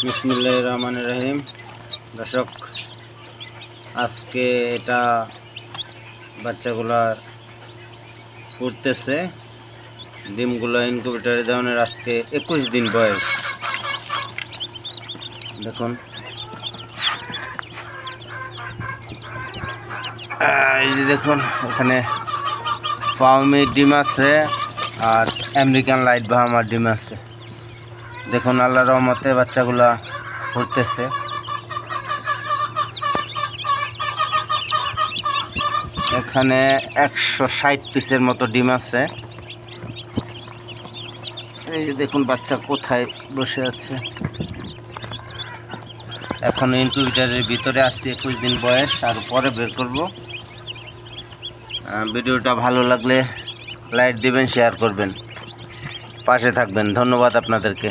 বিসমিল্লাহির রহমানির রহিম। দর্শক, আজকে এটা বাচ্চাগুলা ফুটতেছে, ডিমগুলো ইনকিউবেটরে দেওয়ানোর আজকে 21 দিন বয়স। দেখুন, এই যে দেখুন, এখানে ফাউমির ডিম আছে আর আমেরিকান লাইট বাহামার ডিম আছে। দেখুন, আল্লাহর রহমতে বাচ্চাগুলা ফুটতেছে। এখানে 160 পিসের মতো ডিম আছে। এই যে দেখুন, বাচ্চা কোথায় বসে আছে। এখন ইনকিউবেটরের ভিতরে আসছে, 21 দিন বয়স, আর পরে বের করব। ভিডিওটা ভালো লাগলে লাইক দিবেন, শেয়ার করবেন, পাশে থাকবেন। ধন্যবাদ আপনাদেরকে।